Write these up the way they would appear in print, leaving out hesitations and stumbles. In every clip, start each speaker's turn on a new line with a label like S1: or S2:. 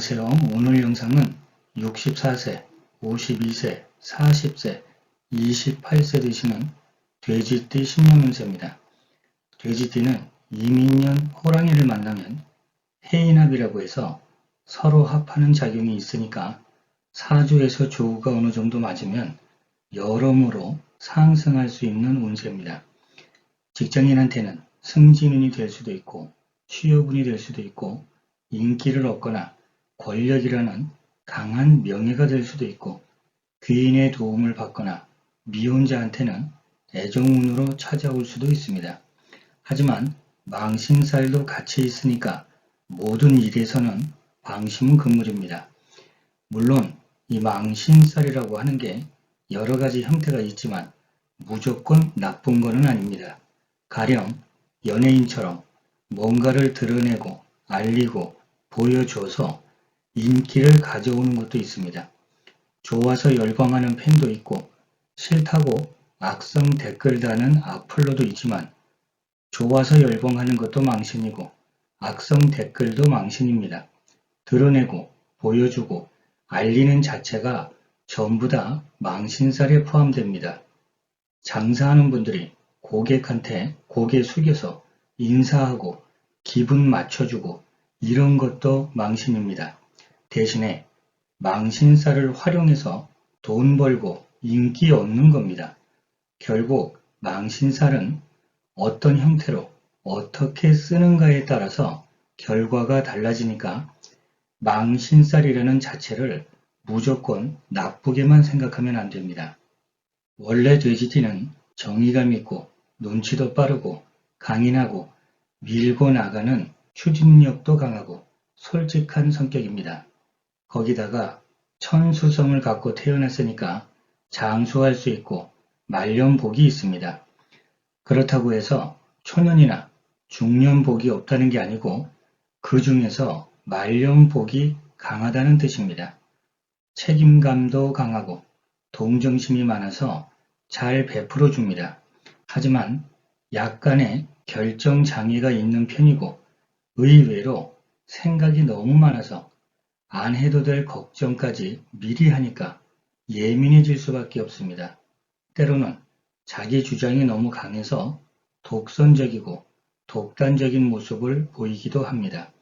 S1: 안녕하세요. 오늘 영상은 64세, 52세, 40세, 28세 되시는 돼지띠 신명운세입니다. 돼지띠는 이민년 호랑이를 만나면 해인합이라고 해서 서로 합하는 작용이 있으니까 사주에서 조우가 어느 정도 맞으면 여러모로 상승할 수 있는 운세입니다. 직장인한테는 승진운이 될 수도 있고 취업운이 될 수도 있고 인기를 얻거나 권력이라는 강한 명예가 될 수도 있고 귀인의 도움을 받거나 미혼자한테는 애정운으로 찾아올 수도 있습니다. 하지만 망신살도 같이 있으니까 모든 일에서는 방심은 금물입니다. 물론 이 망신살이라고 하는 게 여러 가지 형태가 있지만 무조건 나쁜 것은 아닙니다. 가령 연예인처럼 뭔가를 드러내고 알리고 보여줘서 인기를 가져오는 것도 있습니다. 좋아서 열광하는 팬도 있고 싫다고 악성 댓글 다는 악플러도 있지만 좋아서 열광하는 것도 망신이고 악성 댓글도 망신입니다. 드러내고 보여주고 알리는 자체가 전부 다 망신살에 포함됩니다. 장사하는 분들이 고객한테 고개 숙여서 인사하고 기분 맞춰주고 이런 것도 망신입니다. 대신에 망신살을 활용해서 돈 벌고 인기 얻는 겁니다. 결국 망신살은 어떤 형태로 어떻게 쓰는가에 따라서 결과가 달라지니까 망신살이라는 자체를 무조건 나쁘게만 생각하면 안 됩니다. 원래 돼지띠는 정의감 있고 눈치도 빠르고 강인하고 밀고 나가는 추진력도 강하고 솔직한 성격입니다. 거기다가 천수성을 갖고 태어났으니까 장수할 수 있고 말년복이 있습니다. 그렇다고 해서 초년이나 중년복이 없다는 게 아니고 그 중에서 말년복이 강하다는 뜻입니다. 책임감도 강하고 동정심이 많아서 잘 베풀어 줍니다. 하지만 약간의 결정장애가 있는 편이고 의외로 생각이 너무 많아서 안 해도 될 걱정까지 미리 하니까 예민해질 수밖에 없습니다. 때로는 자기 주장이 너무 강해서 독선적이고 독단적인 모습을 보이기도 합니다.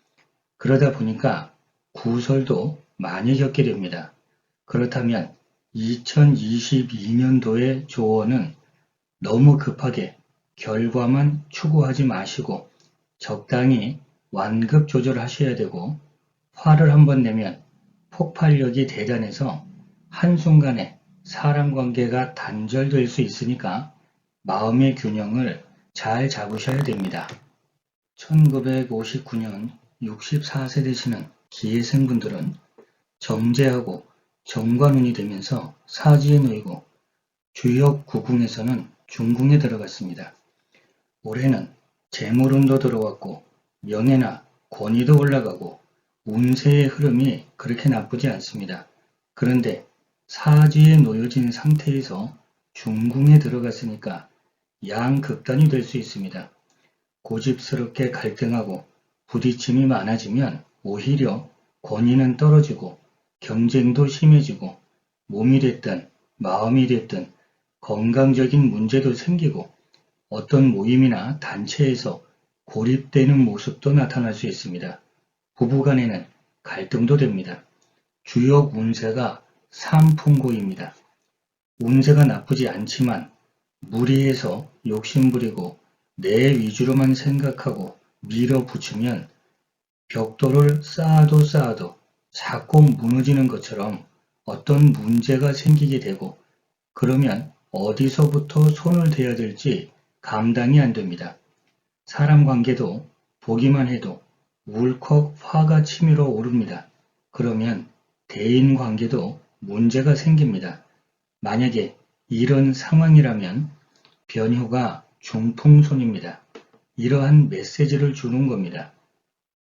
S1: 그러다 보니까 구설도 많이 겪게 됩니다. 그렇다면 2022년도의 조언은 너무 급하게 결과만 추구하지 마시고 적당히 완급 조절하셔야 되고 화를 한번 내면 폭발력이 대단해서 한순간에 사람 관계가 단절될 수 있으니까 마음의 균형을 잘 잡으셔야 됩니다. 1959년 64세 되시는 기해생분들은 정제하고 정관운이 되면서 사지에 놓이고 주역 구궁에서는 중궁에 들어갔습니다. 올해는 재물운도 들어왔고 명예나 권위도 올라가고 운세의 흐름이 그렇게 나쁘지 않습니다. 그런데 사지에 놓여진 상태에서 중궁에 들어갔으니까 양극단이 될 수 있습니다. 고집스럽게 갈등하고 부딪힘이 많아지면 오히려 권위는 떨어지고 경쟁도 심해지고 몸이 됐든 마음이 됐든 건강적인 문제도 생기고 어떤 모임이나 단체에서 고립되는 모습도 나타날 수 있습니다. 부부간에는 갈등도 됩니다. 주역 운세가 삼풍고입니다. 운세가 나쁘지 않지만 무리해서 욕심부리고 내 위주로만 생각하고 밀어붙이면 벽돌을 쌓아도 쌓아도 자꾸 무너지는 것처럼 어떤 문제가 생기게 되고 그러면 어디서부터 손을 대야 될지 감당이 안 됩니다. 사람 관계도 보기만 해도 울컥 화가 치밀어 오릅니다. 그러면 대인 관계도 문제가 생깁니다. 만약에 이런 상황이라면 변효가 중풍손입니다. 이러한 메시지를 주는 겁니다.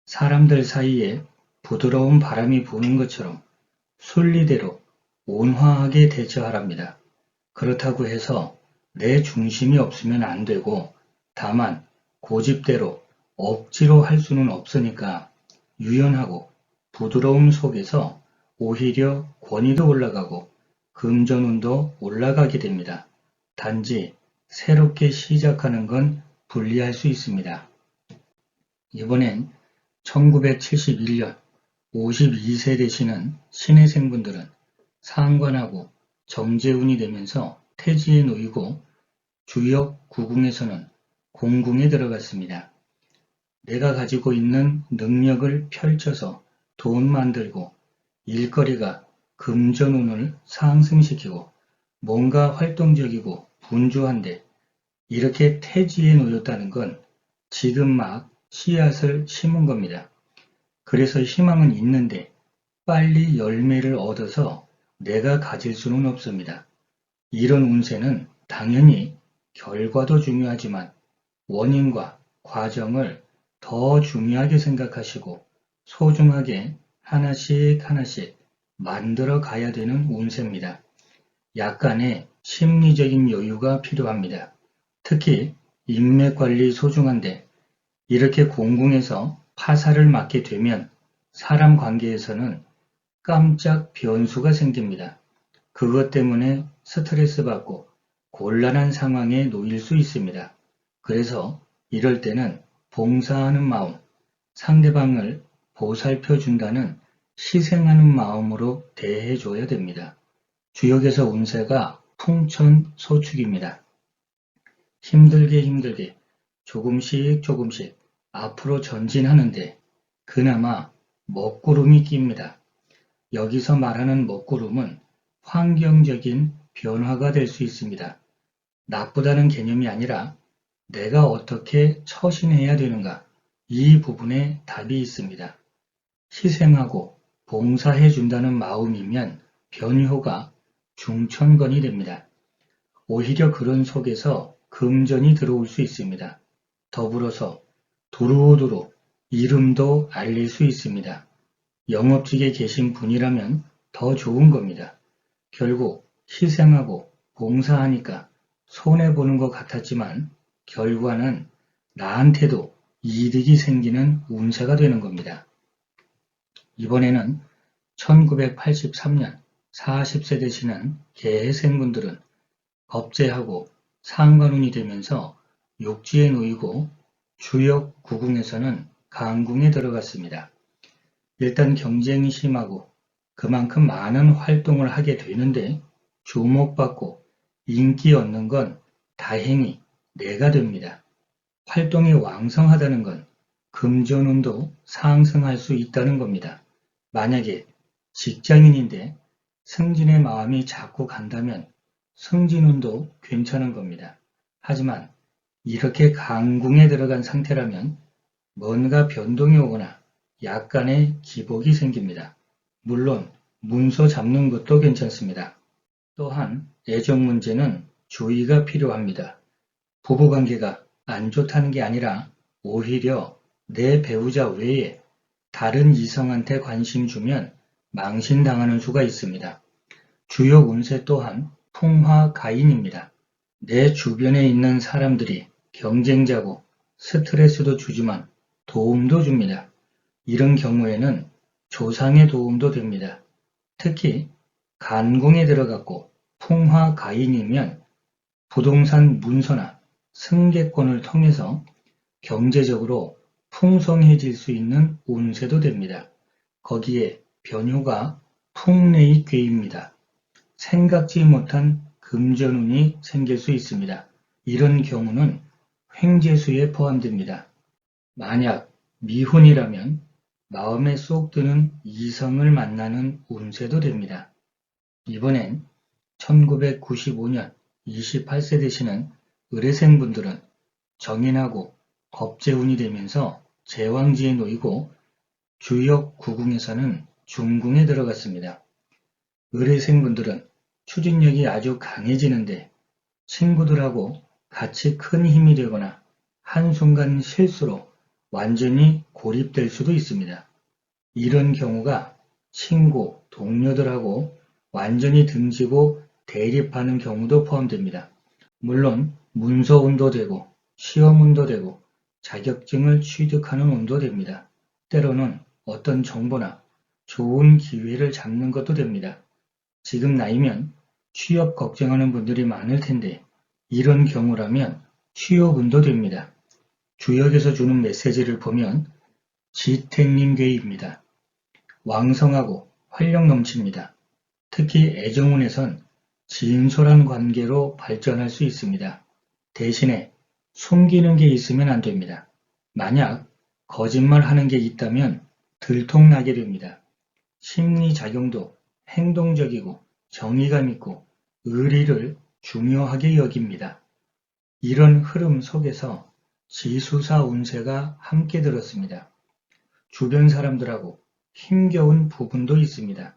S1: 사람들 사이에 부드러운 바람이 부는 것처럼 순리대로 온화하게 대처하랍니다. 그렇다고 해서 내 중심이 없으면 안 되고 다만 고집대로 억지로 할 수는 없으니까 유연하고 부드러움 속에서 오히려 권위도 올라가고 금전운도 올라가게 됩니다. 단지 새롭게 시작하는 건 분리할 수 있습니다. 이번엔 1971년 52세 되시는 신해생분들은 상관하고 정제운이 되면서 태지에 놓이고 주역 구궁에서는 공궁에 들어갔습니다. 내가 가지고 있는 능력을 펼쳐서 돈 만들고 일거리가 금전운을 상승시키고 뭔가 활동적이고 분주한데 이렇게 태지에 놓였다는 건 지금 막 씨앗을 심은 겁니다. 그래서 희망은 있는데 빨리 열매를 얻어서 내가 가질 수는 없습니다. 이런 운세는 당연히 결과도 중요하지만 원인과 과정을 더 중요하게 생각하시고 소중하게 하나씩 하나씩 만들어 가야 되는 운세입니다. 약간의 심리적인 여유가 필요합니다. 특히 인맥관리 소중한데 이렇게 공궁에서 파사를 맞게 되면 사람 관계에서는 깜짝 변수가 생깁니다. 그것 때문에 스트레스 받고 곤란한 상황에 놓일 수 있습니다. 그래서 이럴 때는 봉사하는 마음, 상대방을 보살펴 준다는 희생하는 마음으로 대해줘야 됩니다. 주역에서 운세가 풍천소축입니다. 힘들게 조금씩 앞으로 전진하는데 그나마 먹구름이 낍니다. 여기서 말하는 먹구름은 환경적인 변화가 될 수 있습니다. 나쁘다는 개념이 아니라 내가 어떻게 처신해야 되는가 이 부분에 답이 있습니다. 희생하고 봉사해 준다는 마음이면 변효가 중천건이 됩니다. 오히려 그런 속에서 금전이 들어올 수 있습니다. 더불어서 두루두루 이름도 알릴 수 있습니다. 영업직에 계신 분이라면 더 좋은 겁니다. 결국 희생하고 봉사하니까 손해보는 것 같았지만 결과는 나한테도 이득이 생기는 운세가 되는 겁니다. 이번에는 1983년 40세 되시는 개해생분들은 겁재하고 상관운이 되면서 욕지에 놓이고 주역 구궁에서는 강궁에 들어갔습니다. 일단 경쟁이 심하고 그만큼 많은 활동을 하게 되는데 주목받고 인기 얻는 건 다행히 내가 됩니다. 활동이 왕성하다는 건 금전운도 상승할 수 있다는 겁니다. 만약에 직장인인데 승진의 마음이 자꾸 간다면 승진운도 괜찮은 겁니다. 하지만 이렇게 강궁에 들어간 상태라면 뭔가 변동이 오거나 약간의 기복이 생깁니다. 물론 문서 잡는 것도 괜찮습니다. 또한 애정 문제는 주의가 필요합니다. 부부관계가 안 좋다는 게 아니라 오히려 내 배우자 외에 다른 이성한테 관심 주면 망신당하는 수가 있습니다. 주역 운세 또한 풍화가인입니다. 내 주변에 있는 사람들이 경쟁자고 스트레스도 주지만 도움도 줍니다. 이런 경우에는 조상의 도움도 됩니다. 특히 간궁에 들어갔고 풍화가인이면 부동산 문서나 승계권을 통해서 경제적으로 풍성해질 수 있는 운세도 됩니다. 거기에 변효가 풍레이괴입니다. 생각지 못한 금전운이 생길 수 있습니다. 이런 경우는 횡재수에 포함됩니다. 만약 미혼이라면 마음에 쏙 드는 이성을 만나는 운세도 됩니다. 이번엔 1995년 28세 되시는 의뢰생분들은 정인하고 겁재운이 되면서 제왕지에 놓이고 주역 구궁에서는 중궁에 들어갔습니다. 의뢰생분들은 추진력이 아주 강해지는데 친구들하고 같이 큰 힘이 되거나 한순간 실수로 완전히 고립될 수도 있습니다. 이런 경우가 친구, 동료들하고 완전히 등지고 대립하는 경우도 포함됩니다. 물론 문서운도 되고 시험운도 되고 자격증을 취득하는 운도 됩니다. 때로는 어떤 정보나 좋은 기회를 잡는 것도 됩니다. 지금 나이면 취업 걱정하는 분들이 많을 텐데 이런 경우라면 취업운도 됩니다. 주역에서 주는 메시지를 보면 지택님계입니다. 왕성하고 활력 넘칩니다. 특히 애정운에선 진솔한 관계로 발전할 수 있습니다. 대신에 숨기는 게 있으면 안 됩니다. 만약 거짓말하는 게 있다면 들통나게 됩니다. 심리작용도 행동적이고 정의감 있고 의리를 중요하게 여깁니다. 이런 흐름 속에서 지수사 운세가 함께 들었습니다. 주변 사람들하고 힘겨운 부분도 있습니다.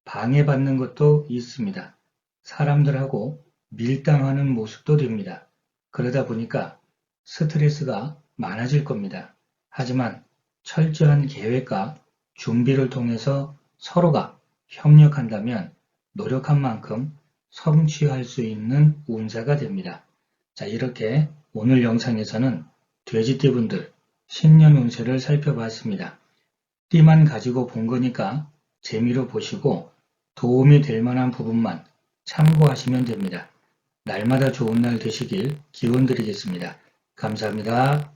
S1: 방해받는 것도 있습니다. 사람들하고 밀당하는 모습도 됩니다. 그러다 보니까 스트레스가 많아질 겁니다. 하지만 철저한 계획과 준비를 통해서 서로가 협력한다면 노력한 만큼 성취할 수 있는 운세가 됩니다. 자, 이렇게 오늘 영상에서는 돼지띠분들 신년 운세를 살펴봤습니다. 띠만 가지고 본 거니까 재미로 보시고 도움이 될 만한 부분만 참고하시면 됩니다. 날마다 좋은 날 되시길 기원 드리겠습니다. 감사합니다.